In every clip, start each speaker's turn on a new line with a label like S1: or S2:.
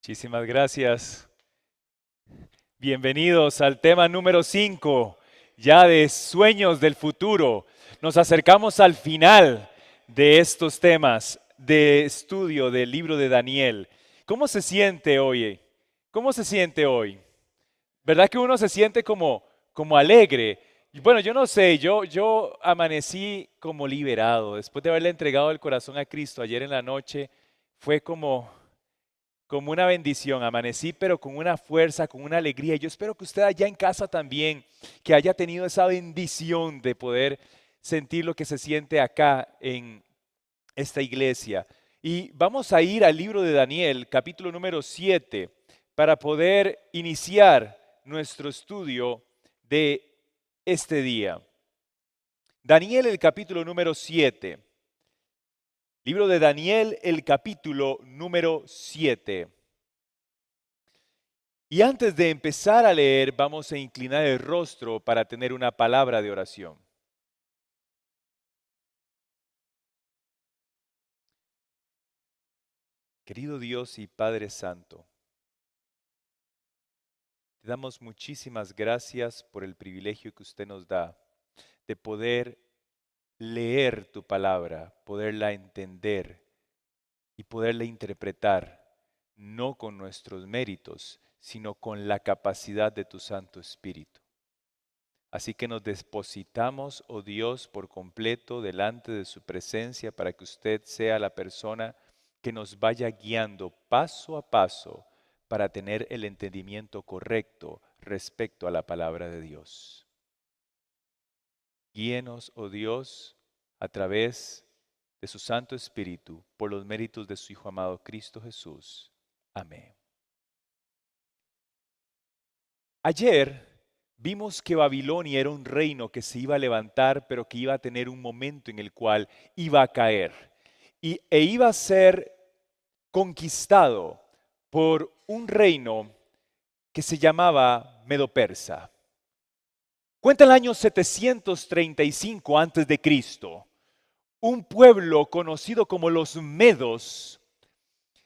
S1: Muchísimas gracias. Bienvenidos al tema número 5, ya de sueños del futuro. Nos acercamos al final de estos temas de estudio del libro de Daniel. ¿Cómo se siente hoy? ¿Cómo se siente hoy? ¿Verdad que uno se siente como alegre? Y bueno, yo no sé, yo amanecí como liberado. Después de haberle entregado el corazón a Cristo ayer en la noche, fue como una bendición. Amanecí, pero con una fuerza, con una alegría. Yo espero que usted allá en casa también, que haya tenido esa bendición de poder sentir lo que se siente acá en esta iglesia. Y vamos a ir al libro de Daniel, capítulo número 7, para poder iniciar nuestro estudio de este día. Daniel, el capítulo número 7. Libro de Daniel, el capítulo número 7. Y antes de empezar a leer, vamos a inclinar el rostro para tener una palabra de oración. Querido Dios y Padre Santo, te damos muchísimas gracias por el privilegio que usted nos da de poder leer tu palabra, poderla entender y poderla interpretar, no con nuestros méritos, sino con la capacidad de tu Santo Espíritu. Así que nos depositamos, oh Dios, por completo delante de su presencia para que usted sea la persona que nos vaya guiando paso a paso para tener el entendimiento correcto respecto a la palabra de Dios. Guíenos, oh Dios, a través de su Santo Espíritu, por los méritos de su Hijo amado Cristo Jesús. Amén. Ayer vimos que Babilonia era un reino que se iba a levantar, pero que iba a tener un momento en el cual iba a caer e iba a ser conquistado por un reino que se llamaba Medo-Persa. Cuenta el año 735 antes de Cristo. Un pueblo conocido como los Medos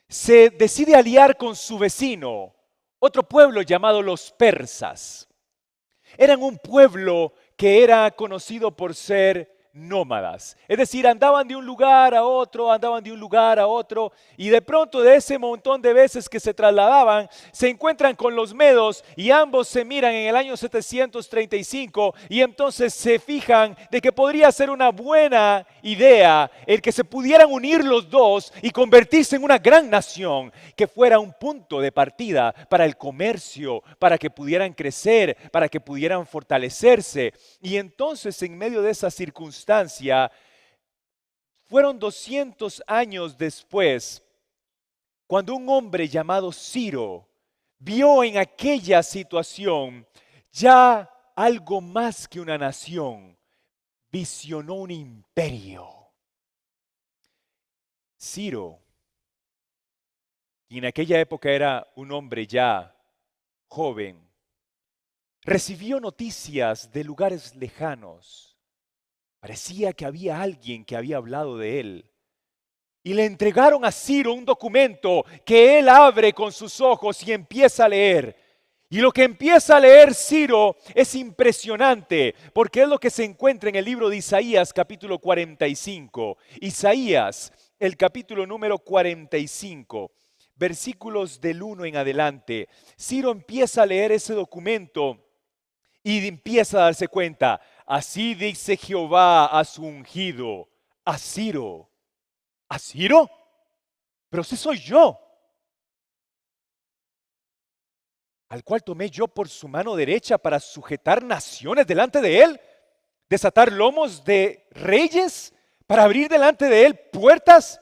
S1: se decide aliar con su vecino, otro pueblo llamado los persas. Eran un pueblo que era conocido por ser nómadas. Es decir, andaban de un lugar a otro, andaban de un lugar a otro, y de pronto de ese montón de veces que se trasladaban, se encuentran con los medos y ambos se miran en el año 735 y entonces se fijan de que podría ser una buena idea el que se pudieran unir los dos y convertirse en una gran nación que fuera un punto de partida para el comercio, para que pudieran crecer, para que pudieran fortalecerse. Y entonces en medio de esa circunstancia, fueron 200 años después, cuando un hombre llamado Ciro vio en aquella situación ya algo más que una nación, visionó un imperio. Ciro, y en aquella época era un hombre ya joven, recibió noticias de lugares lejanos. Parecía que había alguien que había hablado de él. Y le entregaron a Ciro un documento que él abre con sus ojos y empieza a leer. Y lo que empieza a leer Ciro es impresionante, porque es lo que se encuentra en el libro de Isaías capítulo 45. Isaías, el capítulo número 45, versículos del 1 en adelante. Ciro empieza a leer ese documento y empieza a darse cuenta, así dice Jehová a su ungido, a Ciro. ¿A Ciro? Pero si soy yo, al cual tomé yo por su mano derecha para sujetar naciones delante de él, desatar lomos de reyes, para abrir delante de él puertas.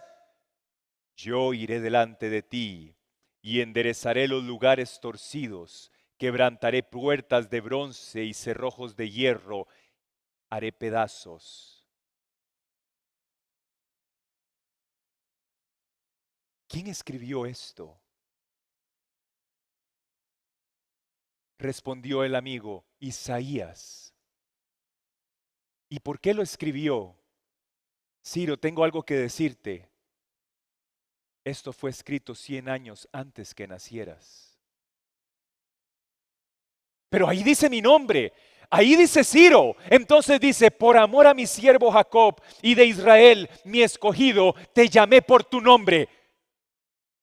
S1: Yo iré delante de ti y enderezaré los lugares torcidos, quebrantaré puertas de bronce y cerrojos de hierro, haré pedazos. ¿Quién escribió esto? Respondió el amigo, Isaías. ¿Y por qué lo escribió? Ciro, tengo algo que decirte. Esto fue escrito 100 años antes que nacieras. Pero ahí dice mi nombre, ahí dice Ciro. Entonces dice, por amor a mi siervo Jacob y de Israel, mi escogido, te llamé por tu nombre.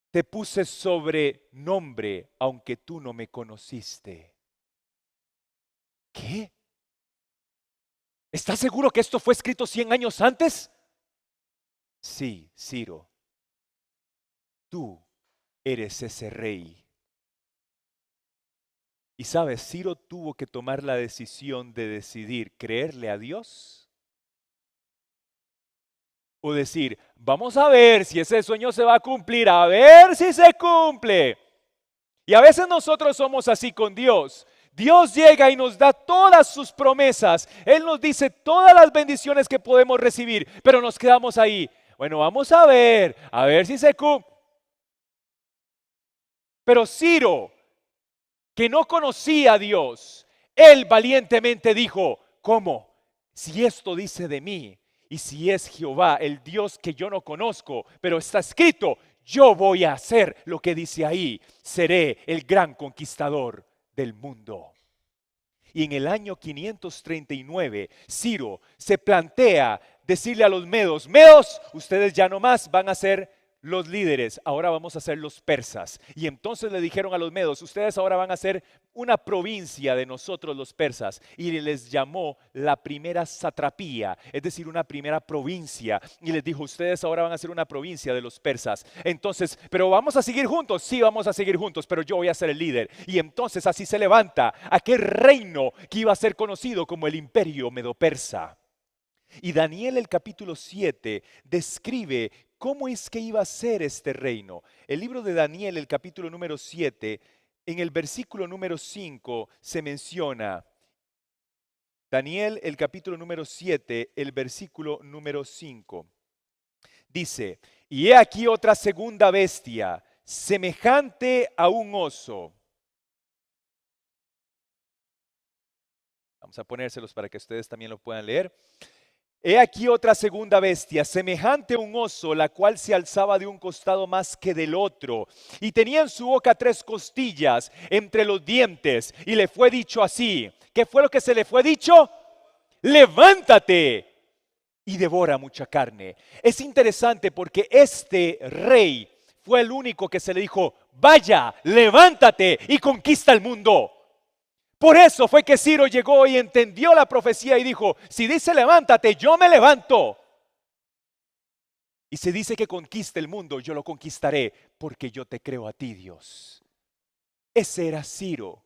S1: Te puse sobrenombre, aunque tú no me conociste. ¿Qué? ¿Estás seguro que esto fue escrito 100 años antes? Sí, Ciro, tú eres ese rey. Y sabes, Ciro tuvo que tomar la decisión de decidir creerle a Dios o decir, vamos a ver si ese sueño se va a cumplir, a ver si se cumple. Y a veces nosotros somos así con Dios. Dios llega y nos da todas sus promesas. Él nos dice todas las bendiciones que podemos recibir, pero nos quedamos ahí. Bueno, vamos a ver si se cumple. Pero Ciro, que no conocía a Dios, él valientemente dijo, ¿cómo? Si esto dice de mí y si es Jehová, el Dios que yo no conozco, pero está escrito, yo voy a hacer lo que dice ahí, seré el gran conquistador del mundo. Y en el año 539, Ciro se plantea decirle a los medos, medos, ustedes ya no más van a ser los líderes, ahora vamos a ser los persas. Y entonces le dijeron a los medos, ustedes ahora van a ser una provincia de nosotros los persas. Y les llamó la primera satrapía, es decir, una primera provincia. Y les dijo, ustedes ahora van a ser una provincia de los persas. Entonces, pero vamos a seguir juntos, sí vamos a seguir juntos, pero yo voy a ser el líder. Y entonces así se levanta aquel reino que iba a ser conocido como el imperio medo-persa. Y Daniel el capítulo 7 describe cómo es que iba a ser este reino. El libro de Daniel, el capítulo número 7, en el versículo número 5 se menciona, Daniel el capítulo número 7, el versículo número 5. Dice, y he aquí otra segunda bestia, semejante a un oso. Vamos a ponérselos para que ustedes también lo puedan leer. He aquí otra segunda bestia, semejante a un oso, la cual se alzaba de un costado más que del otro, y tenía en su boca 3 costillas entre los dientes, y le fue dicho así. ¿Qué fue lo que se le fue dicho? Levántate y devora mucha carne. Es interesante porque este rey fue el único que se le dijo, vaya, levántate y conquista el mundo. Por eso fue que Ciro llegó y entendió la profecía y dijo, si dice levántate, yo me levanto. Y si dice que conquiste el mundo, yo lo conquistaré porque yo te creo a ti, Dios. Ese era Ciro.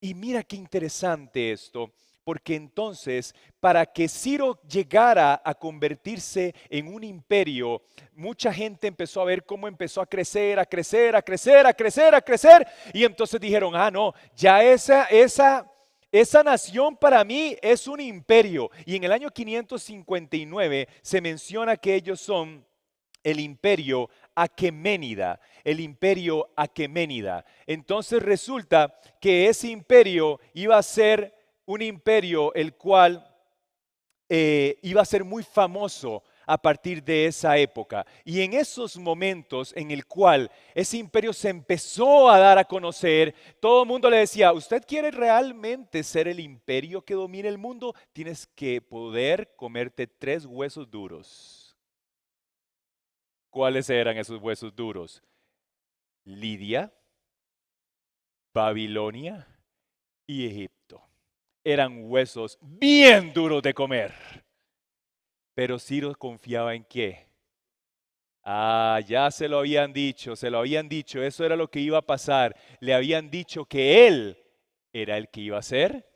S1: Y mira qué interesante esto, porque entonces para que Ciro llegara a convertirse en un imperio, mucha gente empezó a ver cómo empezó a crecer, a crecer, a crecer, a crecer, a crecer, y entonces dijeron, no, ya esa nación para mí es un imperio. Y en el año 559 se menciona que ellos son el imperio aqueménida, el imperio aqueménida. Entonces resulta que ese imperio iba a ser un imperio el cual iba a ser muy famoso a partir de esa época. Y en esos momentos en el cual ese imperio se empezó a dar a conocer, todo el mundo le decía, ¿usted quiere realmente ser el imperio que domine el mundo? Tienes que poder comerte 3 huesos duros. ¿Cuáles eran esos huesos duros? Lidia, Babilonia y Egipto. Eran huesos bien duros de comer. Pero Ciro confiaba en qué. Ya se lo habían dicho, eso era lo que iba a pasar. Le habían dicho que él era el que iba a ser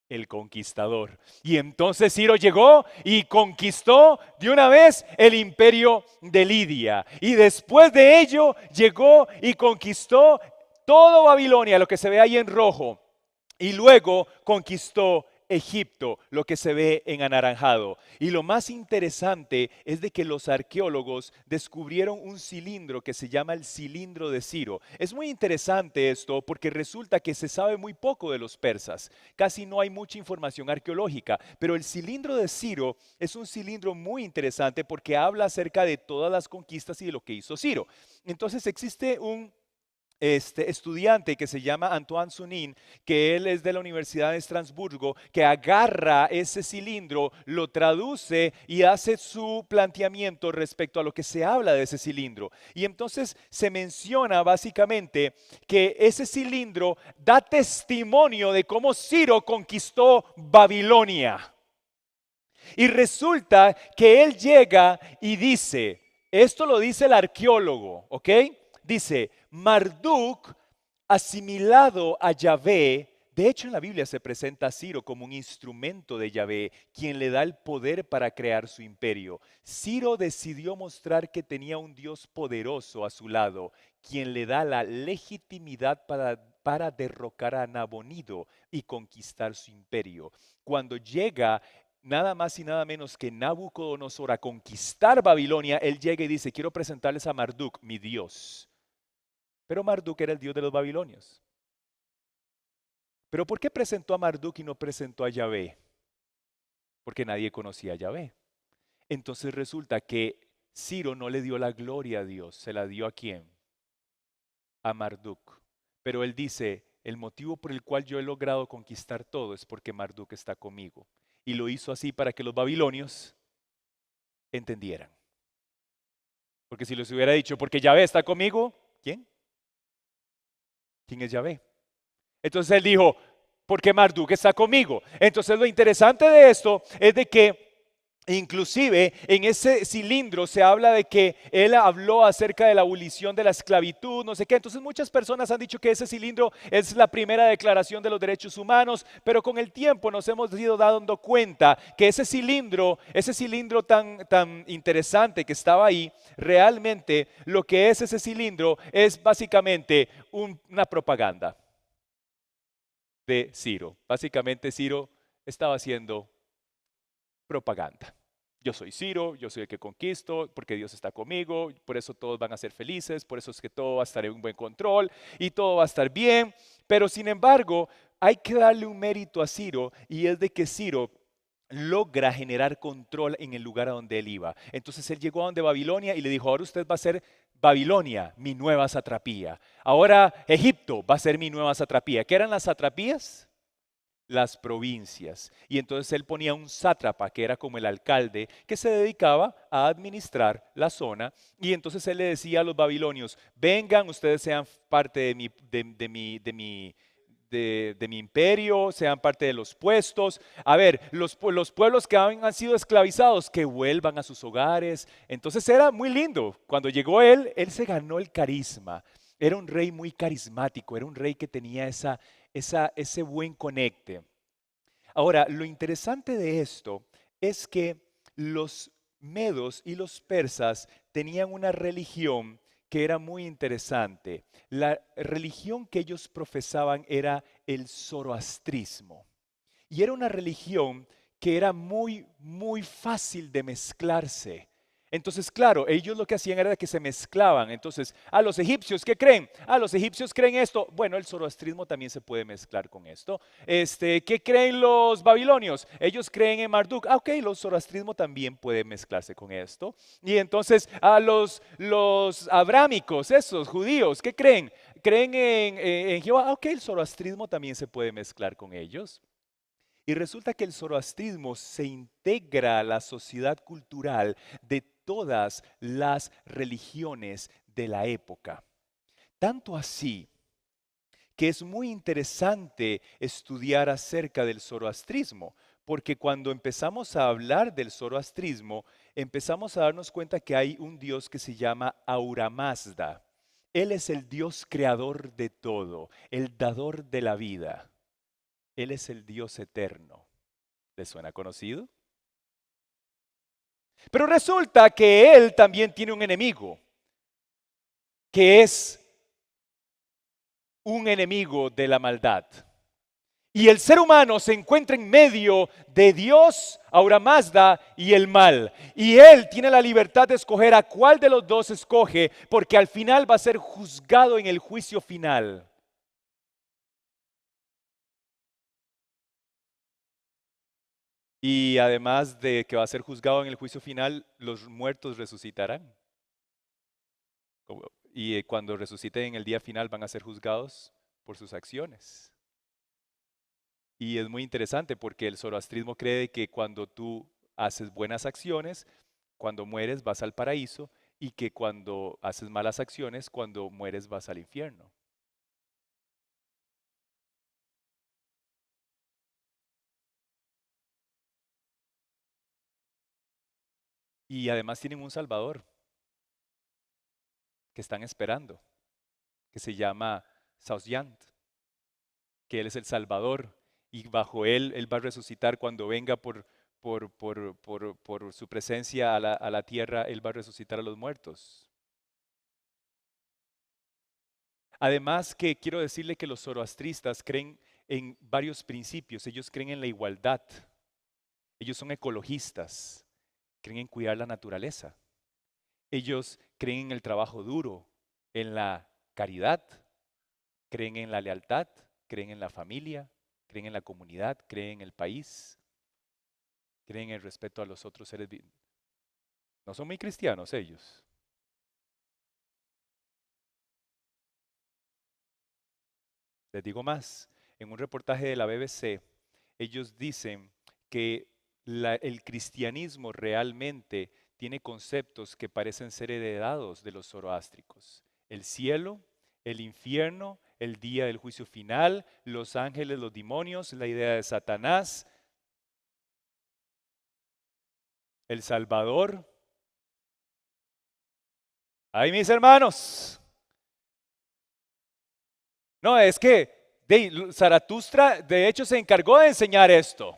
S1: el conquistador. Y entonces Ciro llegó y conquistó de una vez el imperio de Lidia. Y después de ello llegó y conquistó todo Babilonia, lo que se ve ahí en rojo. Y luego conquistó Egipto, lo que se ve en anaranjado. Y lo más interesante es de que los arqueólogos descubrieron un cilindro que se llama el cilindro de Ciro. Es muy interesante esto porque resulta que se sabe muy poco de los persas. Casi no hay mucha información arqueológica, pero el cilindro de Ciro es un cilindro muy interesante porque habla acerca de todas las conquistas y de lo que hizo Ciro. Entonces existe un estudiante que se llama Antoine Sunin, que él es de la Universidad de Estrasburgo, que agarra ese cilindro, lo traduce y hace su planteamiento respecto a lo que se habla de ese cilindro. Y entonces se menciona básicamente que ese cilindro da testimonio de cómo Ciro conquistó Babilonia. Y resulta que él llega y dice, esto lo dice el arqueólogo, ¿ok? Dice, Marduk, asimilado a Yahvé, de hecho en la Biblia se presenta a Ciro como un instrumento de Yahvé, quien le da el poder para crear su imperio. Ciro decidió mostrar que tenía un Dios poderoso a su lado, quien le da la legitimidad para derrocar a Nabonido y conquistar su imperio. Cuando llega nada más y nada menos que Nabucodonosor a conquistar Babilonia, él llega y dice, quiero presentarles a Marduk, mi Dios. Pero Marduk era el dios de los babilonios. ¿Pero por qué presentó a Marduk y no presentó a Yahvé? Porque nadie conocía a Yahvé. Entonces resulta que Ciro no le dio la gloria a Dios, se la dio ¿a quién? A Marduk. Pero él dice, el motivo por el cual yo he logrado conquistar todo es porque Marduk está conmigo. Y lo hizo así para que los babilonios entendieran. Porque si les hubiera dicho, porque Yahvé está conmigo, ¿quién? ¿Quién es Yahvé? Entonces él dijo, porque Marduk está conmigo. Entonces lo interesante de esto es de que inclusive en ese cilindro se habla de que él habló acerca de la abolición de la esclavitud, no sé qué. Entonces muchas personas han dicho que ese cilindro es la primera declaración de los derechos humanos, pero con el tiempo nos hemos ido dando cuenta que ese cilindro tan interesante que estaba ahí, realmente lo que es ese cilindro es básicamente una propaganda de Ciro. Básicamente Ciro estaba haciendo propaganda. Yo soy Ciro, yo soy el que conquisto, porque Dios está conmigo, por eso todos van a ser felices, por eso es que todo va a estar en un buen control y todo va a estar bien. Pero sin embargo, hay que darle un mérito a Ciro y es de que Ciro logra generar control en el lugar a donde él iba. Entonces él llegó a donde Babilonia y le dijo, ahora usted va a ser Babilonia, mi nueva satrapía. Ahora Egipto va a ser mi nueva satrapía. ¿Qué eran las satrapías? Las provincias. Y entonces él ponía un sátrapa, que era como el alcalde, que se dedicaba a administrar la zona. Y entonces él le decía a los babilonios, vengan, ustedes sean parte de mi imperio, sean parte de los puestos. A ver, los pueblos que han sido esclavizados, que vuelvan a sus hogares. Entonces era muy lindo. Cuando llegó él se ganó el carisma. Era un rey muy carismático, era un rey que tenía ese buen conecte. Ahora, lo interesante de esto es que los medos y los persas tenían una religión que era muy interesante. La religión que ellos profesaban era el zoroastrismo. Y era una religión que era muy fácil de mezclarse. Entonces, claro, ellos lo que hacían era que se mezclaban. Entonces, a los egipcios, ¿qué creen? A los egipcios creen esto. Bueno, el zoroastrismo también se puede mezclar con esto. ¿Qué creen los babilonios? Ellos creen en Marduk. Ah, ok, los zoroastrismo también puede mezclarse con esto. Y entonces, a los abrámicos, esos judíos, ¿qué creen? Creen en Jehová. Ah, ok, el zoroastrismo también se puede mezclar con ellos. Y resulta que el zoroastrismo se integra a la sociedad cultural de todas las religiones de la época. Tanto así que es muy interesante estudiar acerca del zoroastrismo, porque cuando empezamos a hablar del zoroastrismo, empezamos a darnos cuenta que hay un dios que se llama Ahura Mazda. Él es el Dios creador de todo, el dador de la vida. Él es el Dios eterno. ¿Le suena conocido? Pero resulta que él también tiene un enemigo, que es un enemigo de la maldad. Y el ser humano se encuentra en medio de Dios, Ahura Mazda y el mal. Y él tiene la libertad de escoger a cuál de los dos escoge, porque al final va a ser juzgado en el juicio final. Y además de que va a ser juzgado en el juicio final, los muertos resucitarán. Y cuando resuciten en el día final van a ser juzgados por sus acciones. Y es muy interesante porque el zoroastrismo cree que cuando tú haces buenas acciones, cuando mueres vas al paraíso, y que cuando haces malas acciones, cuando mueres vas al infierno. Y además tienen un salvador que están esperando, que se llama Saosyant, que él es el salvador, y bajo él va a resucitar cuando venga por su presencia a la tierra, él va a resucitar a los muertos. Además que quiero decirle que los zoroastristas creen en varios principios. Ellos creen en la igualdad. Ellos son ecologistas. Creen en cuidar la naturaleza. Ellos creen en el trabajo duro, en la caridad, creen en la lealtad, creen en la familia, creen en la comunidad, creen en el país, creen en el respeto a los otros seres vivos. No son muy cristianos ellos. Les digo más, en un reportaje de la BBC, ellos dicen que el cristianismo realmente tiene conceptos que parecen ser heredados de los zoroástricos. El cielo, el infierno, el día del juicio final, los ángeles, los demonios, la idea de Satanás, el Salvador. Ay, mis hermanos. No, es que Zaratustra de hecho se encargó de enseñar esto.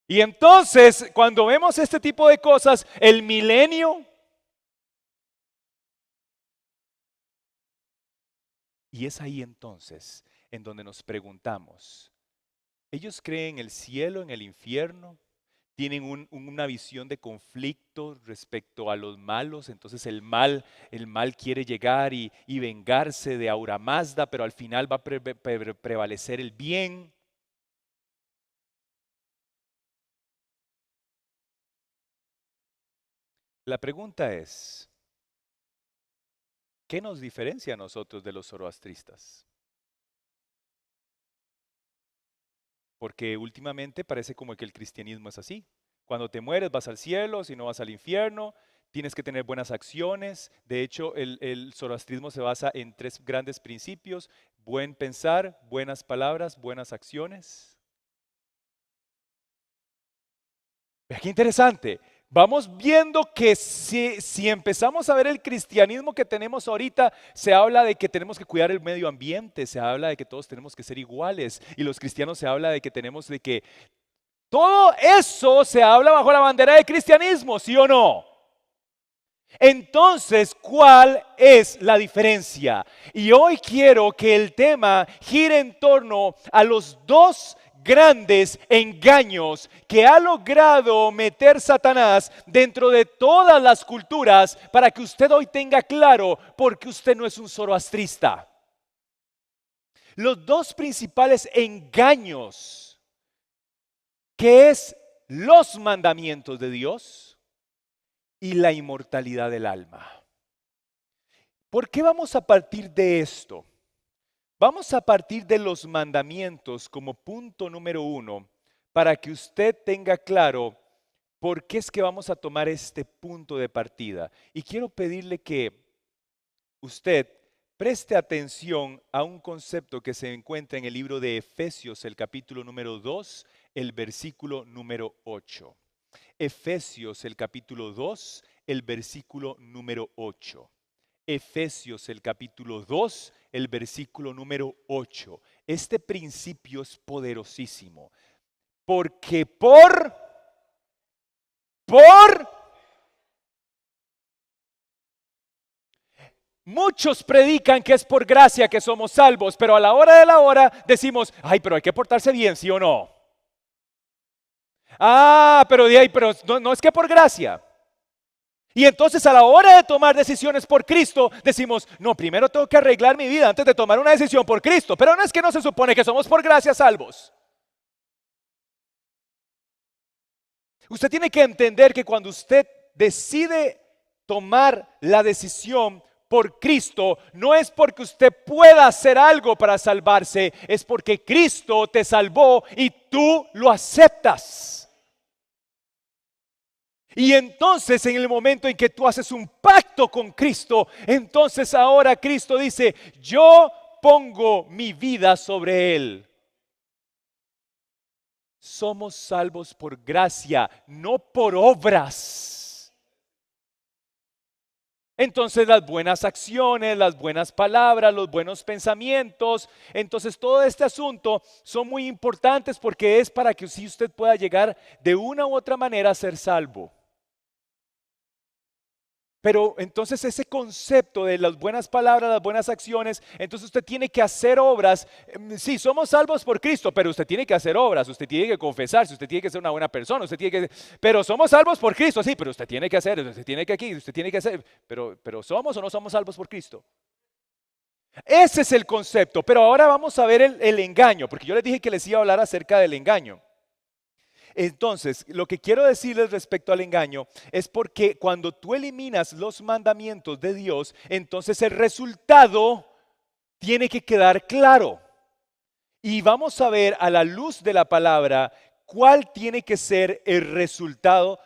S1: Y entonces, cuando vemos este tipo de cosas, el milenio, y es ahí entonces en donde nos preguntamos, ¿ellos creen en el cielo, en el infierno? ¿Tienen una visión de conflicto respecto a los malos? Entonces el mal quiere llegar y vengarse de Ahura Mazda, pero al final va a prevalecer el bien. La pregunta es, ¿qué nos diferencia a nosotros de los zoroastristas? Porque últimamente parece como que el cristianismo es así. Cuando te mueres vas al cielo, si no vas al infierno, tienes que tener buenas acciones. De hecho, el zoroastrismo se basa en tres grandes principios: buen pensar, buenas palabras, buenas acciones. Vea qué interesante. Vamos viendo que si empezamos a ver el cristianismo que tenemos ahorita, se habla de que tenemos que cuidar el medio ambiente, se habla de que todos tenemos que ser iguales, y los cristianos se habla de que tenemos de que todo eso se habla bajo la bandera del cristianismo, ¿sí o no? Entonces, ¿cuál es la diferencia? Y hoy quiero que el tema gire en torno a los dos grandes engaños que ha logrado meter Satanás dentro de todas las culturas, para que usted hoy tenga claro por qué usted no es un zoroastrista. Los dos principales engaños, que es los mandamientos de Dios y la inmortalidad del alma. ¿Por qué vamos a partir de esto? Vamos a partir de los mandamientos como punto número 1, para que usted tenga claro por qué es que vamos a tomar este punto de partida. Y quiero pedirle que usted preste atención a un concepto que se encuentra en el libro de Efesios, el capítulo número 2, el versículo número 8. Efesios, el capítulo 2, el versículo número 8. Efesios, el capítulo 2, el versículo número 8. Este principio es poderosísimo, porque por Muchos predican que es por gracia que somos salvos, pero a la hora de la hora decimos, ay, pero hay que portarse bien, ¿sí o no? Ah, pero de ahí, pero no es que por gracia. Y entonces a la hora de tomar decisiones por Cristo, decimos, no, primero tengo que arreglar mi vida antes de tomar una decisión por Cristo. Pero no es que no se supone que somos por gracia salvos. Usted tiene que entender que cuando usted decide tomar la decisión por Cristo, no es porque usted pueda hacer algo para salvarse, es porque Cristo te salvó y tú lo aceptas. Y entonces en el momento en que tú haces un pacto con Cristo, entonces ahora Cristo dice, yo pongo mi vida sobre él. Somos salvos por gracia, no por obras. Entonces las buenas acciones, las buenas palabras, los buenos pensamientos, entonces todo este asunto son muy importantes porque es para que si usted pueda llegar de una u otra manera a ser salvo. Pero entonces ese concepto de las buenas palabras, las buenas acciones, entonces usted tiene que hacer obras. Sí, somos salvos por Cristo, pero usted tiene que hacer obras, usted tiene que confesarse, usted tiene que ser una buena persona, usted tiene que... Pero somos salvos por Cristo, sí, pero usted tiene que hacer, usted tiene que aquí, usted tiene que hacer. Pero ¿somos o no somos salvos por Cristo? Ese es el concepto, pero ahora vamos a ver el engaño, porque yo les dije que les iba a hablar acerca del engaño. Entonces, lo que quiero decirles respecto al engaño es porque cuando tú eliminas los mandamientos de Dios, entonces el resultado tiene que quedar claro. Y vamos a ver a la luz de la palabra cuál tiene que ser el resultado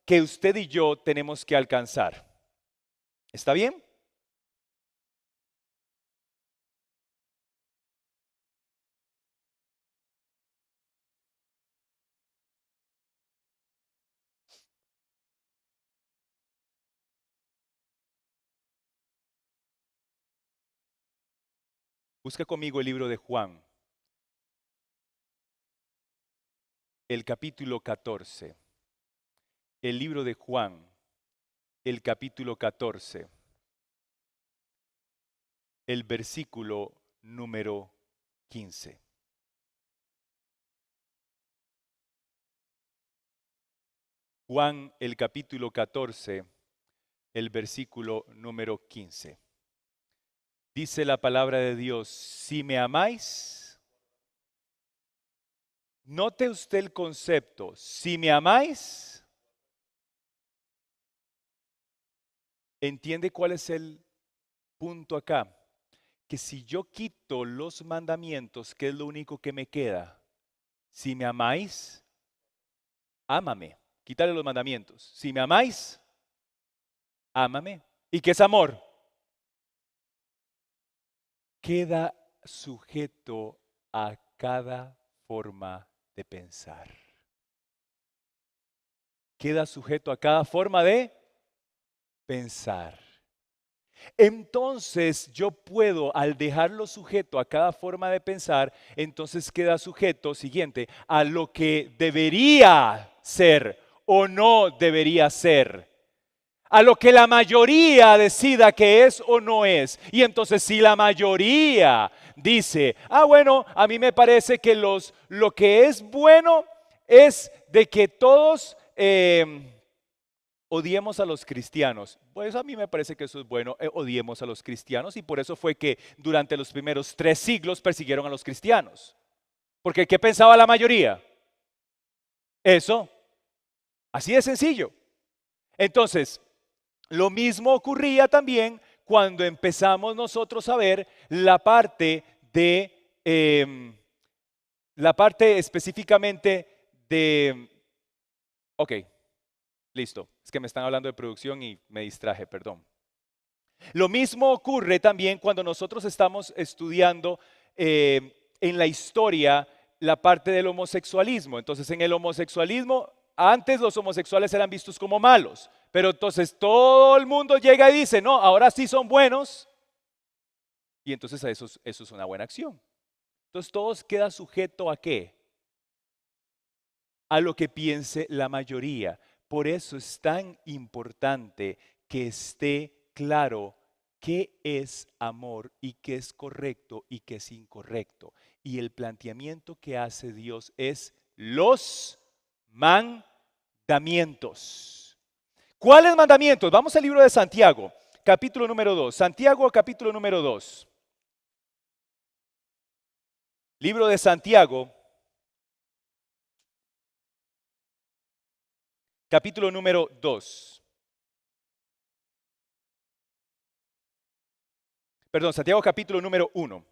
S1: que usted y yo tenemos que alcanzar. ¿Está bien? Busca conmigo el libro de Juan, el capítulo 14. El libro de Juan, el capítulo 14, el versículo número 15. Juan, el capítulo 14, el versículo número 15. Dice la palabra de Dios, si me amáis, note usted el concepto, si me amáis, ¿entiende cuál es el punto acá? Que si yo quito los mandamientos, ¿qué es lo único que me queda? Si me amáis, ámame. Quítale los mandamientos. Si me amáis, ámame. ¿Y qué es amor? Queda sujeto a cada forma de pensar. Queda sujeto a cada forma de pensar. Entonces yo puedo, al dejarlo sujeto a cada forma de pensar, entonces queda sujeto, siguiente, a lo que debería ser o no debería ser. A lo que la mayoría decida que es o no es. Y entonces si la mayoría dice, bueno, a mí me parece que lo que es bueno es de que todos odiemos a los cristianos. Pues a mí me parece que eso es bueno, odiemos a los cristianos. Y por eso fue que durante los primeros 3 siglos persiguieron a los cristianos. Porque ¿qué pensaba la mayoría? Eso. Así de sencillo. Entonces, lo mismo ocurría también cuando empezamos nosotros a ver la parte la parte específicamente de, ok, listo, es que me están hablando de producción y me distraje, perdón. Lo mismo ocurre también cuando nosotros estamos estudiando en la historia la parte del homosexualismo. Entonces, en el homosexualismo, antes los homosexuales eran vistos como malos, pero entonces todo el mundo llega y dice, no, ahora sí son buenos, y entonces eso es una buena acción. Entonces, todos queda sujeto a ¿qué? A lo que piense la mayoría. Por eso es tan importante que esté claro qué es amor y qué es correcto y qué es incorrecto. Y el planteamiento que hace Dios es los mandamientos. ¿Cuáles mandamientos? Vamos al libro de Santiago, capítulo número 2. Santiago, capítulo número 2. Libro de Santiago, capítulo número 2. Perdón, Santiago capítulo número 1.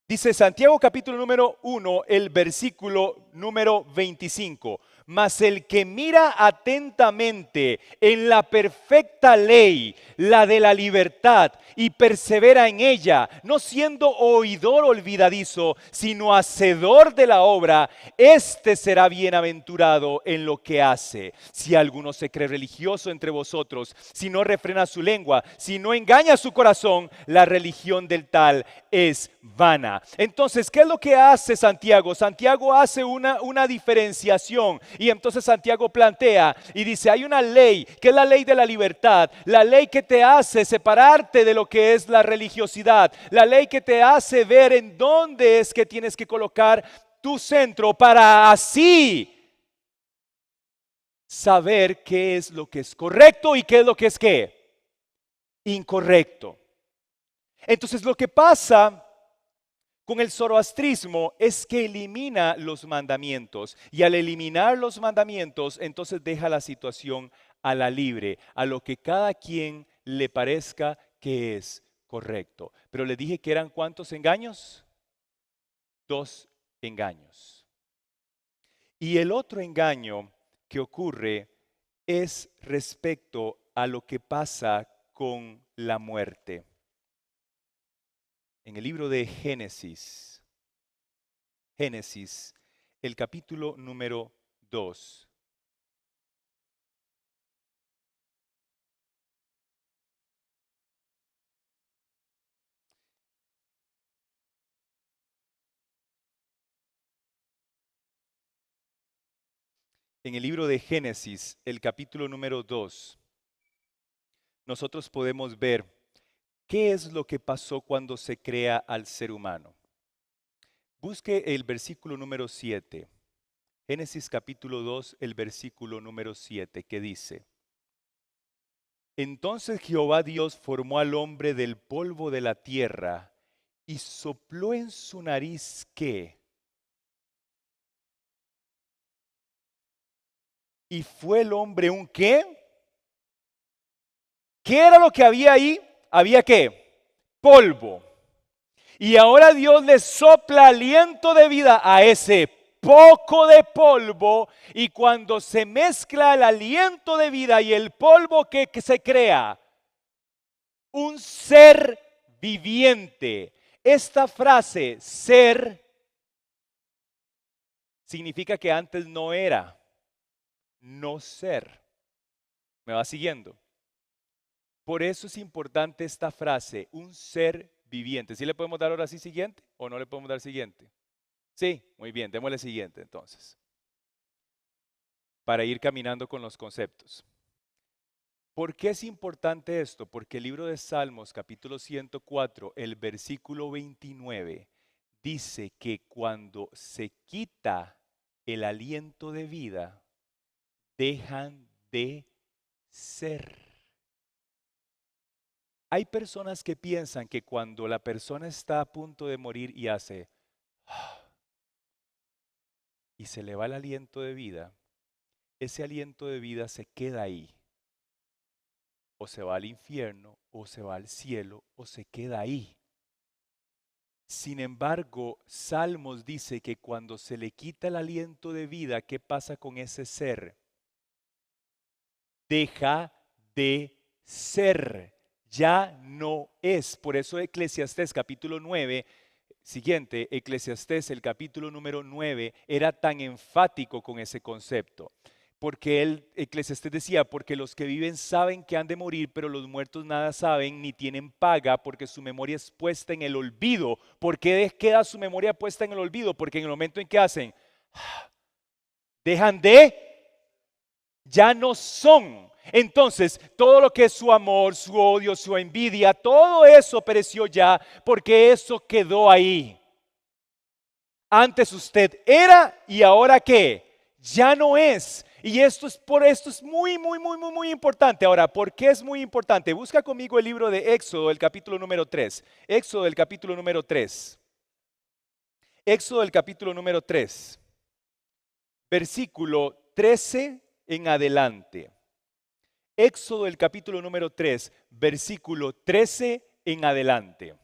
S1: Dice Santiago capítulo número 1, el versículo número 25. Mas el que mira atentamente en la perfecta ley, la de la libertad, y persevera en ella, no siendo oidor olvidadizo, sino hacedor de la obra, éste será bienaventurado en lo que hace. Si alguno se cree religioso entre vosotros, si no refrena su lengua, si no engaña su corazón, la religión del tal es vana. Entonces, ¿qué es lo que hace Santiago? Santiago hace una diferenciación. Y entonces Santiago plantea y dice, hay una ley, que es la ley de la libertad, la ley que te hace separarte de lo que es la religiosidad, la ley que te hace ver en dónde es que tienes que colocar tu centro para así saber qué es lo que es correcto y qué es lo que es qué, incorrecto. Entonces lo que pasa con el zoroastrismo es que elimina los mandamientos, y al eliminar los mandamientos entonces deja la situación a la libre, a lo que cada quien le parezca que es correcto. Pero le dije que eran ¿cuántos engaños? 2 engaños. Y el otro engaño que ocurre es respecto a lo que pasa con la muerte. En el libro de Génesis, el capítulo número 2. En el libro de Génesis, el capítulo número 2, nosotros podemos ver qué es lo que pasó cuando se crea al ser humano. Busque el versículo número 7. Génesis capítulo 2, el versículo número 7, que dice: Entonces Jehová Dios formó al hombre del polvo de la tierra y sopló en su nariz ¿qué? Y fue el hombre un ¿qué? ¿Qué era lo que había ahí? Había ¿qué? Polvo. Y ahora Dios le sopla aliento de vida a ese poco de polvo, y cuando se mezcla el aliento de vida y el polvo que se crea, un ser viviente. Esta frase, ser, significa que antes no era, no ser. ¿Me va siguiendo? Por eso es importante esta frase, un ser viviente. ¿Sí le podemos dar ahora sí siguiente o no le podemos dar siguiente? Sí, muy bien, démosle siguiente entonces, para ir caminando con los conceptos. ¿Por qué es importante esto? Porque el libro de Salmos, capítulo 104, el versículo 29, dice que cuando se quita el aliento de vida, dejan de ser. Hay personas que piensan que cuando la persona está a punto de morir y hace y se le va el aliento de vida, ese aliento de vida se queda ahí. O se va al infierno, o se va al cielo, o se queda ahí. Sin embargo, Salmos dice que cuando se le quita el aliento de vida, ¿qué pasa con ese ser? Deja de ser. Ya no es. Por eso Eclesiastés capítulo 9, siguiente, Eclesiastés el capítulo número 9 era tan enfático con ese concepto. Porque Eclesiastés decía, porque los que viven saben que han de morir, pero los muertos nada saben ni tienen paga, porque su memoria es puesta en el olvido. ¿Por qué queda su memoria puesta en el olvido? Porque en el momento en que hacen, dejan de, ya no son. Entonces, todo lo que es su amor, su odio, su envidia, todo eso pereció ya, porque eso quedó ahí. Antes usted era y ahora qué, ya no es. Y esto es muy importante. Ahora, ¿por qué es muy importante? Busca conmigo el libro de Éxodo, el capítulo número 3. Éxodo, el capítulo número 3. Éxodo, el capítulo número 3. Versículo 13 en adelante. Éxodo, el capítulo número 3, versículo 13 en adelante.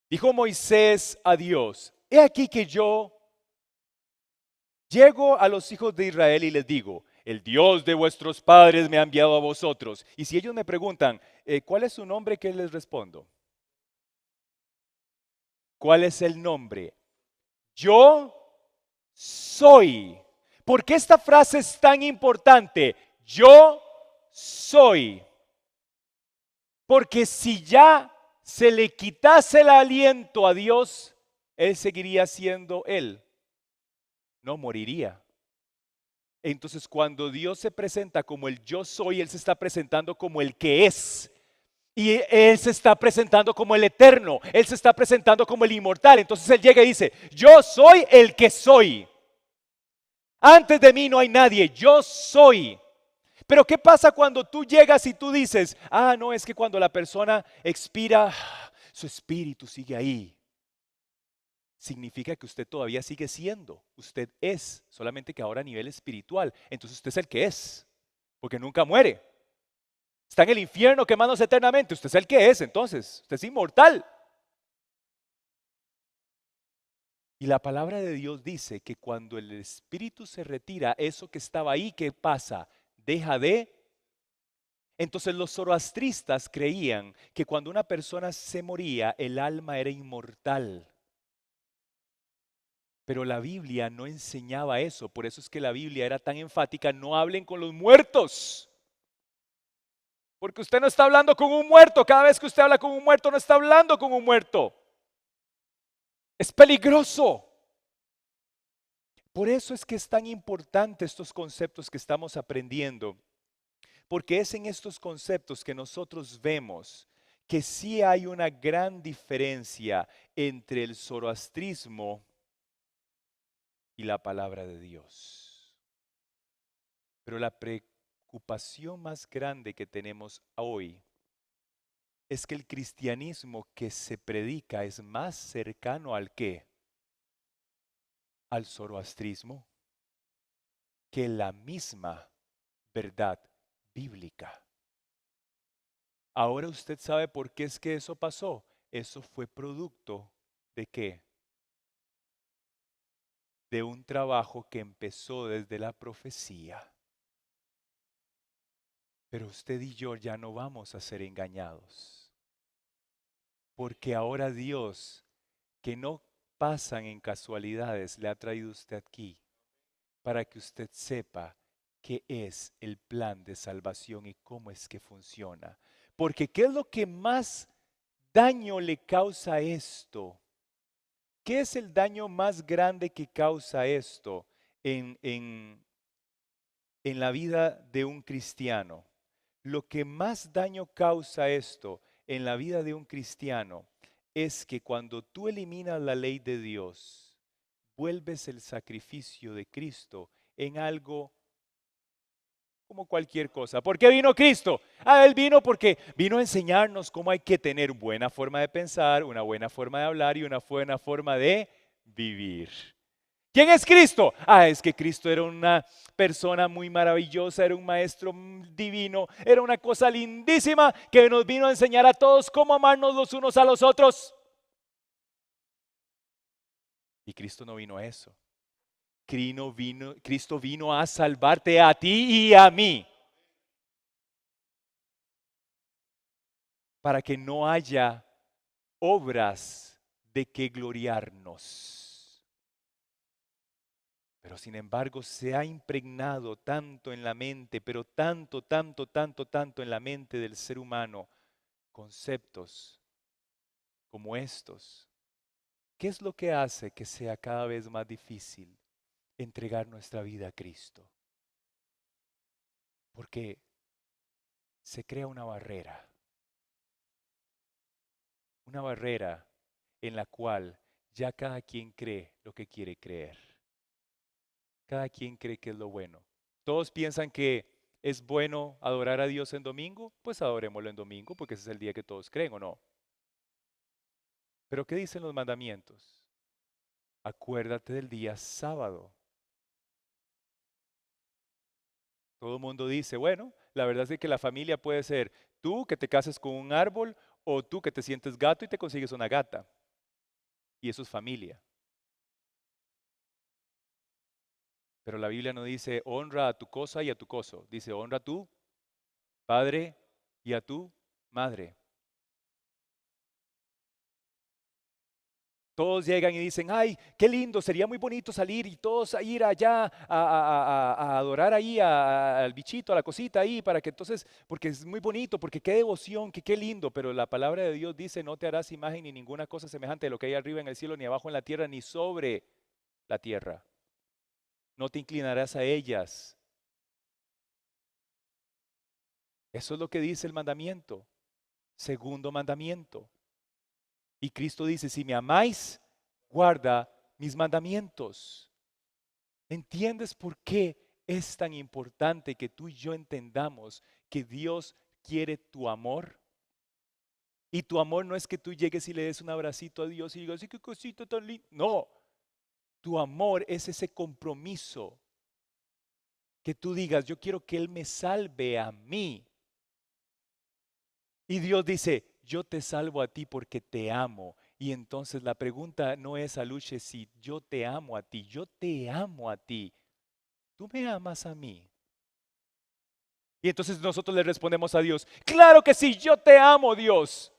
S1: Dijo Moisés a Dios, he aquí que yo llego a los hijos de Israel y les digo, el Dios de vuestros padres me ha enviado a vosotros. Y si ellos me preguntan, ¿cuál es su nombre? ¿Qué les respondo? ¿Cuál es el nombre? Yo soy. ¿Por qué esta frase es tan importante? Yo soy. Porque si ya se le quitase el aliento a Dios, Él seguiría siendo Él. No moriría. Entonces, cuando Dios se presenta como el yo soy, Él se está presentando como el que es. Y Él se está presentando como el eterno. Él se está presentando como el inmortal. Entonces Él llega y dice, yo soy el que soy. Antes de mí no hay nadie, yo soy. Pero ¿qué pasa cuando tú llegas y tú dices, no, es que cuando la persona expira, su espíritu sigue ahí? Significa que usted todavía sigue siendo, usted es, solamente que ahora a nivel espiritual. Entonces usted es el que es, porque nunca muere. Está en el infierno quemándose eternamente, usted es el que es, entonces, usted es inmortal. Y la palabra de Dios dice que cuando el espíritu se retira, eso que estaba ahí, ¿qué pasa? Deja de. Entonces los zoroastristas creían que cuando una persona se moría, el alma era inmortal. Pero la Biblia no enseñaba eso, por eso es que la Biblia era tan enfática, no hablen con los muertos. Porque usted no está hablando con un muerto, cada vez que usted habla con un muerto no está hablando con un muerto. Es peligroso. Por eso es que es tan importante estos conceptos que estamos aprendiendo. Porque es en estos conceptos que nosotros vemos que sí hay una gran diferencia entre el zoroastrismo y la palabra de Dios. Pero la preocupación más grande que tenemos hoy es que el cristianismo que se predica es más cercano al qué, al zoroastrismo, que la misma verdad bíblica. Ahora usted sabe por qué es que eso pasó. Eso fue producto de qué? De un trabajo que empezó desde la profecía. Pero usted y yo ya no vamos a ser engañados. Porque ahora Dios, que no pasan en casualidades, le ha traído usted aquí para que usted sepa qué es el plan de salvación y cómo es que funciona. Porque ¿qué es lo que más daño le causa esto? ¿Qué es el daño más grande que causa esto en la vida de un cristiano? Lo que más daño causa esto en la vida de un cristiano es que cuando tú eliminas la ley de Dios, vuelves el sacrificio de Cristo en algo como cualquier cosa. ¿Por qué vino Cristo? Él vino porque vino a enseñarnos cómo hay que tener buena forma de pensar, una buena forma de hablar y una buena forma de vivir. ¿Quién es Cristo? Es que Cristo era una persona muy maravillosa, era un maestro divino, era una cosa lindísima que nos vino a enseñar a todos cómo amarnos los unos a los otros. Y Cristo no vino a eso. Cristo vino a salvarte a ti y a mí. Para que no haya obras de que gloriarnos. Pero sin embargo se ha impregnado tanto en la mente, pero tanto, tanto, tanto, tanto en la mente del ser humano, conceptos como estos. ¿Qué es lo que hace que sea cada vez más difícil entregar nuestra vida a Cristo? Porque se crea una barrera en la cual ya cada quien cree lo que quiere creer. Cada quien cree que es lo bueno. Todos piensan que es bueno adorar a Dios en domingo, pues adorémoslo en domingo porque ese es el día que todos creen, ¿o no? Pero ¿qué dicen los mandamientos? Acuérdate del día sábado. Todo el mundo dice, bueno, la verdad es que la familia puede ser tú que te cases con un árbol o tú que te sientes gato y te consigues una gata. Y eso es familia. Pero la Biblia no dice honra a tu cosa y a tu coso. Dice honra a tu padre y a tu madre. Todos llegan y dicen, ay, qué lindo, sería muy bonito salir y todos a ir allá a adorar ahí al bichito, a la cosita ahí, para que entonces, porque es muy bonito, porque qué devoción, que qué lindo, pero la palabra de Dios dice, no te harás imagen ni ninguna cosa semejante de lo que hay arriba en el cielo, ni abajo en la tierra, ni sobre la tierra. No te inclinarás a ellas. Eso es lo que dice el mandamiento, segundo mandamiento. Y Cristo dice, si me amáis, guarda mis mandamientos. ¿Entiendes por qué es tan importante que tú y yo entendamos que Dios quiere tu amor? Y tu amor no es que tú llegues y le des un abracito a Dios y digas, sí, qué cosita tan linda. No, tu amor es ese compromiso que tú digas, yo quiero que Él me salve a mí. Y Dios dice, yo te salvo a ti porque te amo. Y entonces la pregunta no es, Aluche, si yo te amo a ti, yo te amo a ti. ¿Tú me amas a mí? Y entonces nosotros le respondemos a Dios, claro que sí, yo te amo, Dios.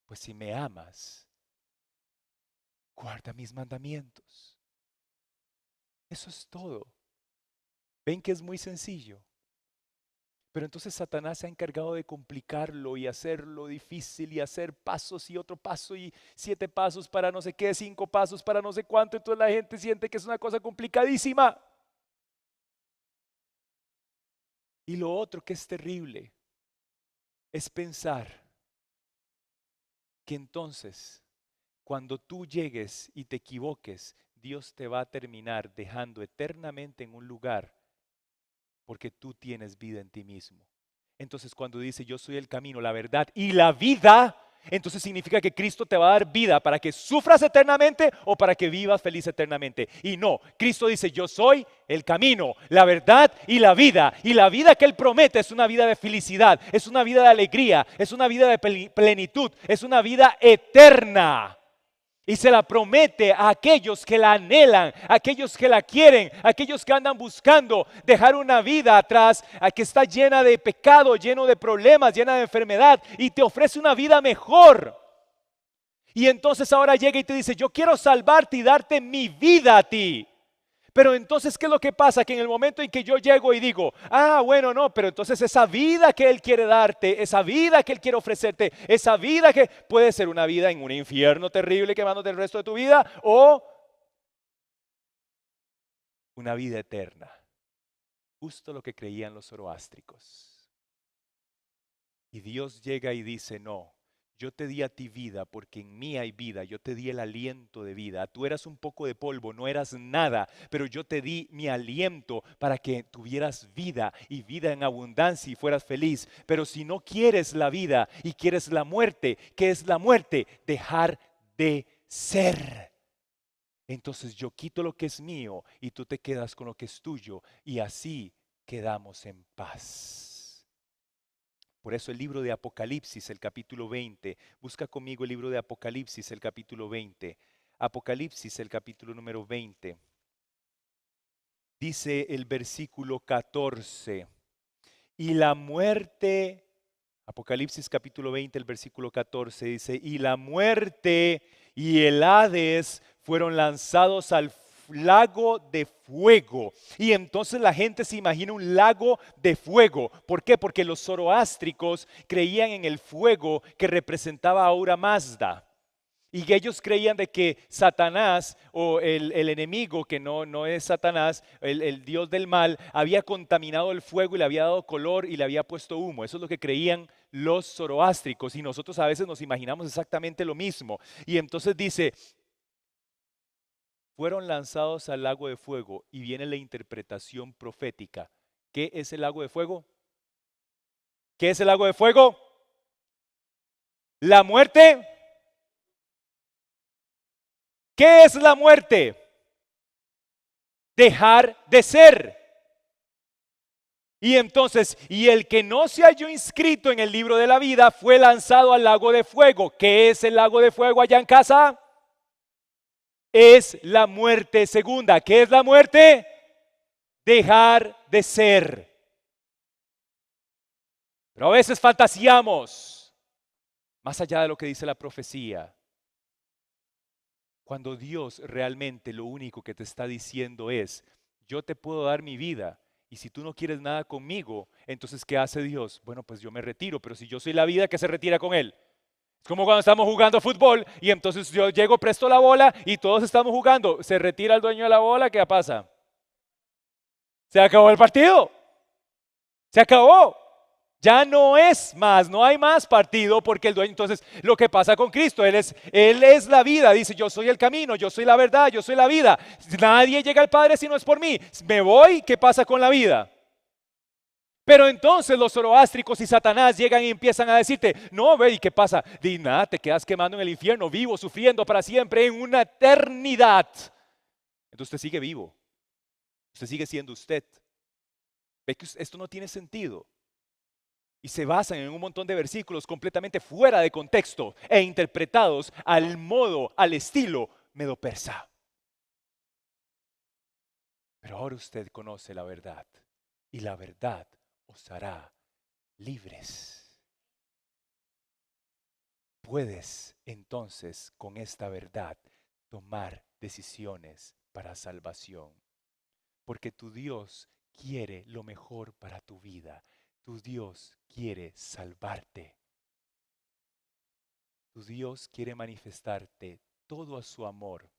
S1: Pues si me amas, guarda mis mandamientos. Eso es todo. Ven que es muy sencillo. Pero entonces Satanás se ha encargado de complicarlo y hacerlo difícil y hacer pasos y otro paso y 7 pasos para no sé qué, 5 pasos para no sé cuánto. Entonces la gente siente que es una cosa complicadísima. Y lo otro que es terrible es pensar que entonces cuando tú llegues y te equivoques, Dios te va a terminar dejando eternamente en un lugar porque tú tienes vida en ti mismo. Entonces cuando dice yo soy el camino, la verdad y la vida, entonces significa que Cristo te va a dar vida para que sufras eternamente o para que vivas feliz eternamente. Y no, Cristo dice yo soy el camino, la verdad y la vida. Y la vida que Él promete es una vida de felicidad, es una vida de alegría, es una vida de plenitud, es una vida eterna. Y se la promete a aquellos que la anhelan, a aquellos que la quieren, a aquellos que andan buscando dejar una vida atrás, a que está llena de pecado, lleno de problemas, llena de enfermedad, y te ofrece una vida mejor. Y entonces ahora llega y te dice, yo quiero salvarte y darte mi vida a ti. Pero entonces, ¿qué es lo que pasa? Que en el momento en que yo llego y digo, ah, bueno, no, pero entonces esa vida que Él quiere darte, esa vida que Él quiere ofrecerte, esa vida que puede ser una vida en un infierno terrible quemándote el resto de tu vida o una vida eterna. Justo lo que creían los zoroástricos. Y Dios llega y dice, no. Yo te di a ti vida porque en mí hay vida, yo te di el aliento de vida. Tú eras un poco de polvo, no eras nada, pero yo te di mi aliento para que tuvieras vida y vida en abundancia y fueras feliz. Pero si no quieres la vida y quieres la muerte, ¿qué es la muerte? Dejar de ser. Entonces yo quito lo que es mío y tú te quedas con lo que es tuyo y así quedamos en paz. Por eso el libro de Apocalipsis, el capítulo 20, busca conmigo el libro de Apocalipsis, el capítulo 20. Apocalipsis, el capítulo número 20. Dice el versículo 14, y la muerte, Apocalipsis capítulo 20, el versículo 14 dice, y la muerte y el Hades fueron lanzados al lago de fuego. Y entonces la gente se imagina un lago de fuego. ¿Por qué? Porque los zoroástricos creían en el fuego que representaba a Ahura Mazda. Y ellos creían de que Satanás o el enemigo, que no es Satanás, el dios del mal, había contaminado el fuego y le había dado color y le había puesto humo. Eso es lo que creían los zoroástricos y nosotros a veces nos imaginamos exactamente lo mismo. Y entonces dice, fueron lanzados al lago de fuego y viene la interpretación profética. ¿Qué es el lago de fuego? ¿Qué es el lago de fuego? La muerte. ¿Qué es la muerte? Dejar de ser. Y entonces, y el que no se halló inscrito en el libro de la vida fue lanzado al lago de fuego. ¿Qué es el lago de fuego allá en casa? Es la muerte segunda. ¿Qué es la muerte? Dejar de ser. Pero a veces fantaseamos más allá de lo que dice la profecía. Cuando Dios realmente lo único que te está diciendo es, yo te puedo dar mi vida y si tú no quieres nada conmigo, entonces ¿qué hace Dios? Bueno, pues yo me retiro, pero si yo soy la vida, ¿qué se retira con él? Es como cuando estamos jugando fútbol y entonces yo llego, presto la bola y todos estamos jugando. Se retira el dueño de la bola, ¿qué pasa? Se acabó el partido. Se acabó. Ya no es más, no hay más partido porque el dueño, entonces lo que pasa con Cristo, Él es la vida, dice yo soy el camino, yo soy la verdad, yo soy la vida. Nadie llega al Padre si no es por mí. Me voy, ¿qué pasa con la vida? Pero entonces los zoroástricos y Satanás llegan y empiezan a decirte, no, ve, ¿y qué pasa? Di nada, te quedas quemando en el infierno, vivo, sufriendo para siempre, en una eternidad. Entonces usted sigue vivo, usted sigue siendo usted. Ve que esto no tiene sentido. Y se basan en un montón de versículos completamente fuera de contexto e interpretados al modo, al estilo medo-persa. Pero ahora usted conoce la verdad y la verdad os hará libres. Puedes entonces con esta verdad tomar decisiones para salvación, porque tu Dios quiere lo mejor para tu vida. Tu Dios quiere salvarte. Tu Dios quiere manifestarte todo a su amor.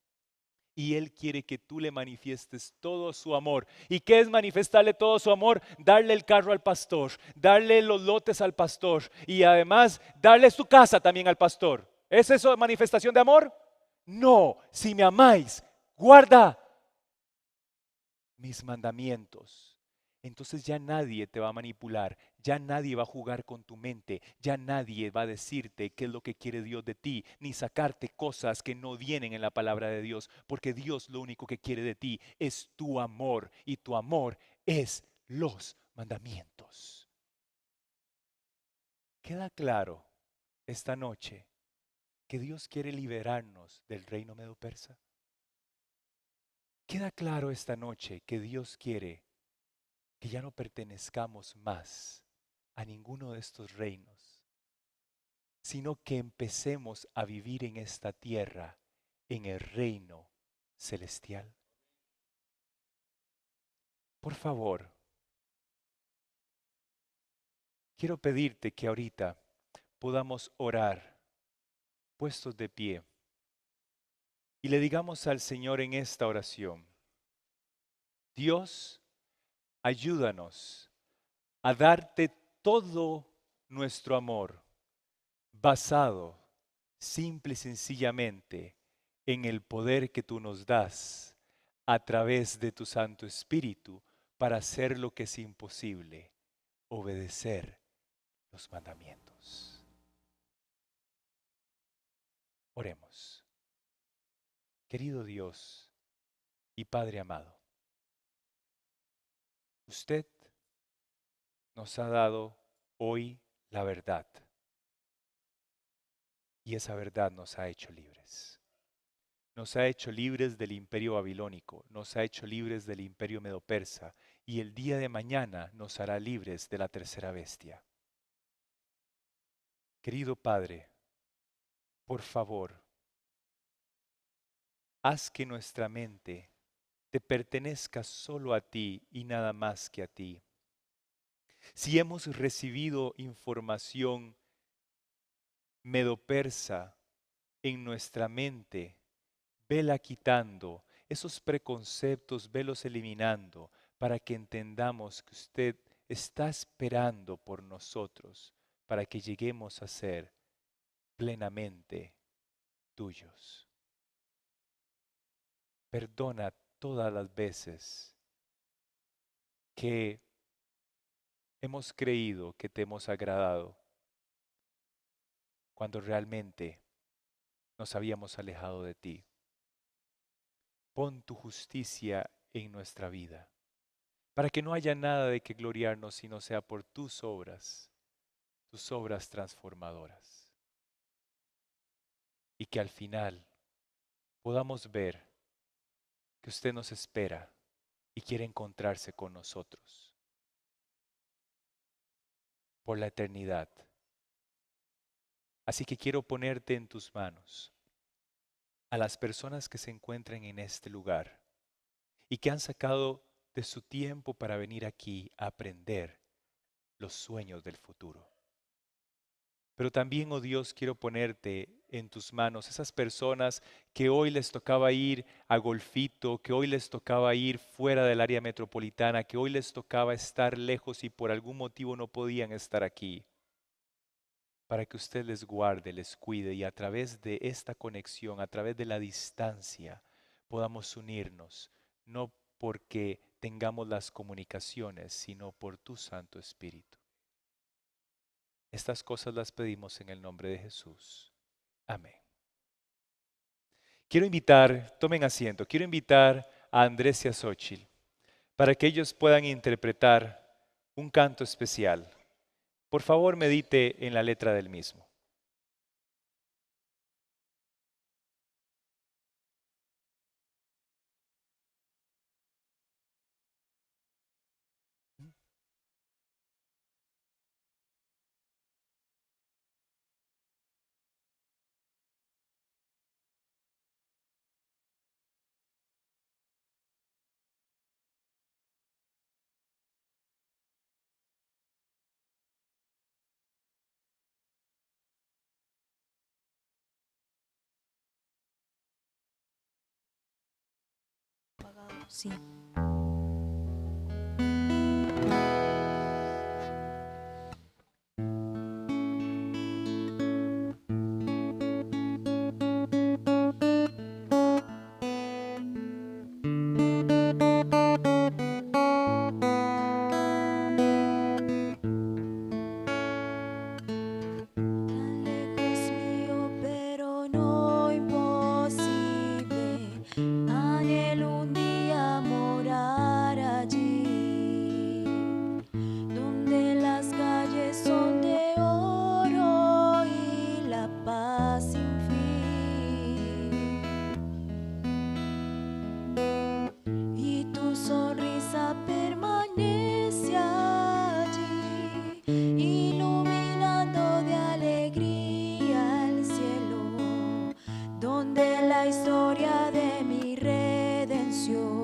S1: Y Él quiere que tú le manifiestes todo su amor. ¿Y qué es manifestarle todo su amor? Darle el carro al pastor, darle los lotes al pastor y además darle su casa también al pastor. ¿Es eso manifestación de amor? No, si me amáis, guarda mis mandamientos. Entonces ya nadie te va a manipular, ya nadie va a jugar con tu mente, ya nadie va a decirte qué es lo que quiere Dios de ti, ni sacarte cosas que no vienen en la palabra de Dios, porque Dios lo único que quiere de ti es tu amor y tu amor es los mandamientos. Queda claro esta noche que Dios quiere liberarnos del reino medo-persa. Queda claro esta noche que Dios quiere que ya no pertenezcamos más a ninguno de estos reinos, sino que empecemos a vivir en esta tierra, en el reino celestial. Por favor, quiero pedirte que ahorita podamos orar, puestos de pie, y le digamos al Señor en esta oración, Dios, ayúdanos a darte todo nuestro amor basado simple y sencillamente en el poder que tú nos das a través de tu Santo Espíritu para hacer lo que es imposible, obedecer los mandamientos. Oremos. Querido Dios y Padre amado, usted nos ha dado hoy la verdad y esa verdad nos ha hecho libres. Nos ha hecho libres del imperio babilónico, nos ha hecho libres del imperio medo-persa y el día de mañana nos hará libres de la tercera bestia. Querido Padre, por favor, haz que nuestra mente te pertenezca solo a ti y nada más que a ti. Si hemos recibido información medopersa en nuestra mente, vela quitando, esos preconceptos, velos eliminando, para que entendamos que usted está esperando por nosotros, para que lleguemos a ser plenamente tuyos. Perdona todas las veces que hemos creído que te hemos agradado, cuando realmente nos habíamos alejado de ti. Pon tu justicia en nuestra vida, para que no haya nada de que gloriarnos sino sea por tus obras transformadoras. Y que al final podamos ver que usted nos espera y quiere encontrarse con nosotros por la eternidad. Así que quiero ponerte en tus manos a las personas que se encuentran en este lugar y que han sacado de su tiempo para venir aquí a aprender los sueños del futuro. Pero también, oh Dios, quiero ponerte en tus manos esas personas que hoy les tocaba ir a Golfito, que hoy les tocaba ir fuera del área metropolitana, que hoy les tocaba estar lejos y por algún motivo no podían estar aquí, para que usted les guarde, les cuide y a través de esta conexión, a través de la distancia, podamos unirnos, no porque tengamos las comunicaciones, sino por tu Santo Espíritu. Estas cosas las pedimos en el nombre de Jesús. Amén. Quiero invitar, tomen asiento, quiero invitar a Andrés y a Xóchitl para que ellos puedan interpretar un canto especial. Por favor, medite en la letra del mismo.
S2: Sí. Tan lejos mío, pero no imposible. Anhelo un día morar allí, donde las calles son de oro y la paz sin fin. Y tu sonrisa permanece allí, iluminando de alegría el cielo, donde la historia de mi redención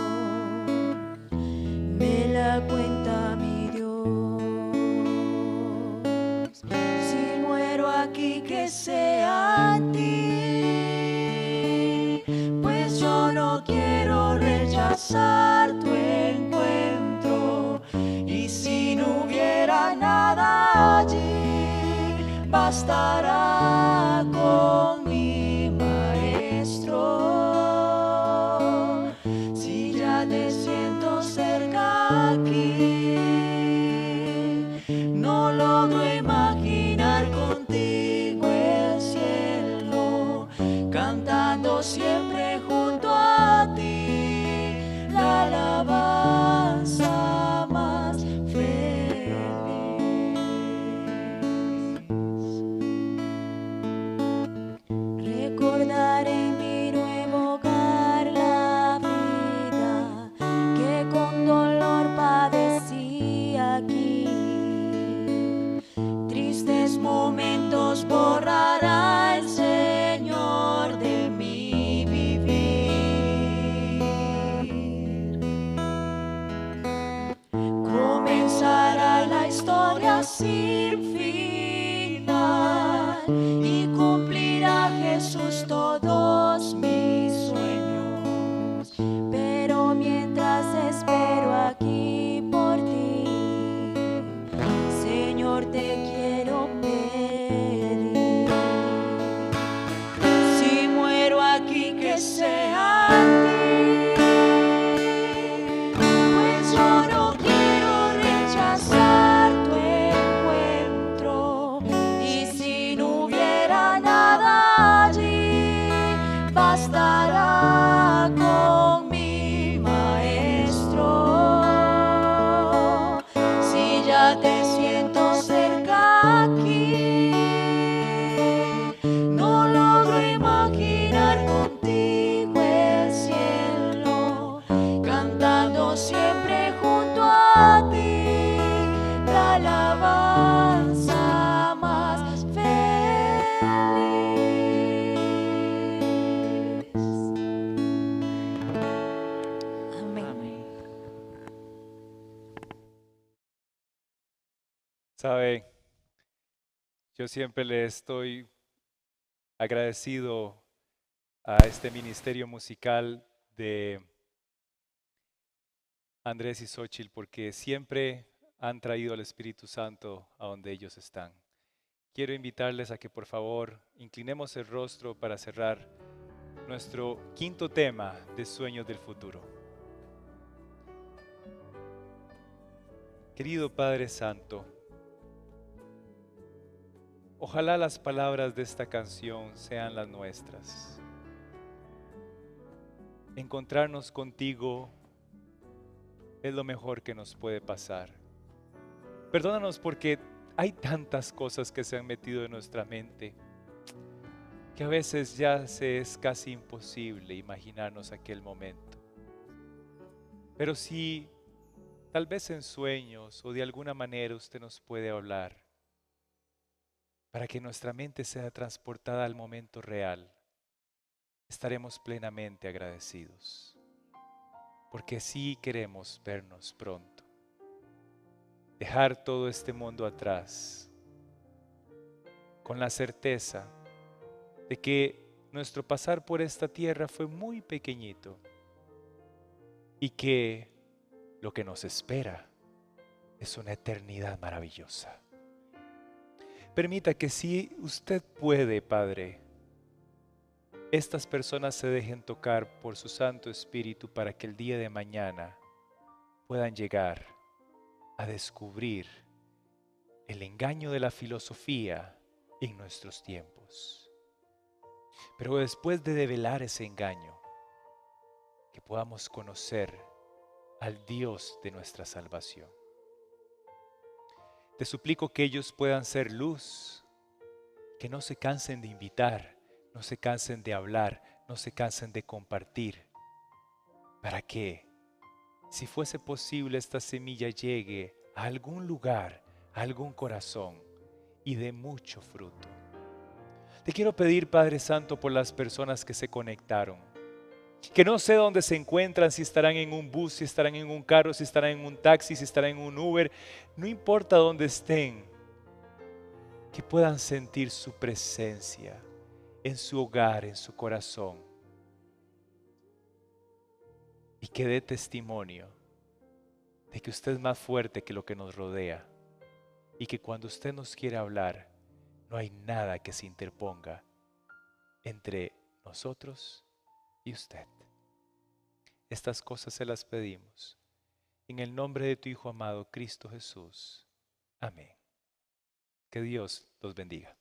S2: me la cuenta mi Dios. Si muero aquí, que sea a ti, pues yo no quiero rechazar tu encuentro. Y si no hubiera nada allí, bastará con mi maestro. Si ya te siento cerca aquí, no logro imaginar contigo el cielo, cantando siempre junto a ti la alabanza más feliz. Recordaré en mi nuevo hogar la vida que con dolor padecí aquí. Tristes momentos borrará el Señor de mi vivir.
S1: Sabe, yo siempre le estoy agradecido a este ministerio musical de Andrés y Xóchitl porque siempre han traído al Espíritu Santo a donde ellos están. Quiero invitarles a que por favor inclinemos el rostro para cerrar nuestro quinto tema de Sueños del Futuro. Querido Padre Santo, ojalá las palabras de esta canción sean las nuestras. Encontrarnos contigo es lo mejor que nos puede pasar. Perdónanos porque hay tantas cosas que se han metido en nuestra mente que a veces ya se es casi imposible imaginarnos aquel momento. Pero si tal vez en sueños o de alguna manera usted nos puede hablar para que nuestra mente sea transportada al momento real, estaremos plenamente agradecidos, porque sí queremos vernos pronto, dejar todo este mundo atrás, con la certeza de que nuestro pasar por esta tierra fue muy pequeñito y que lo que nos espera es una eternidad maravillosa. Permita que si usted puede, Padre, estas personas se dejen tocar por su Santo Espíritu para que el día de mañana puedan llegar a descubrir el engaño de la filosofía en nuestros tiempos. Pero después de develar ese engaño, que podamos conocer al Dios de nuestra salvación. Te suplico que ellos puedan ser luz, que no se cansen de invitar, no se cansen de hablar, no se cansen de compartir, para que, si fuese posible, esta semilla llegue a algún lugar, a algún corazón y dé mucho fruto. Te quiero pedir, Padre Santo, por las personas que se conectaron, que no sé dónde se encuentran, si estarán en un bus, si estarán en un carro, si estarán en un taxi, si estarán en un Uber, no importa dónde estén, que puedan sentir su presencia en su hogar, en su corazón, y que dé testimonio de que usted es más fuerte que lo que nos rodea y que cuando usted nos quiere hablar, no hay nada que se interponga entre nosotros y usted. Estas cosas se las pedimos en el nombre de tu Hijo amado, Cristo Jesús. Amén. Que Dios los bendiga.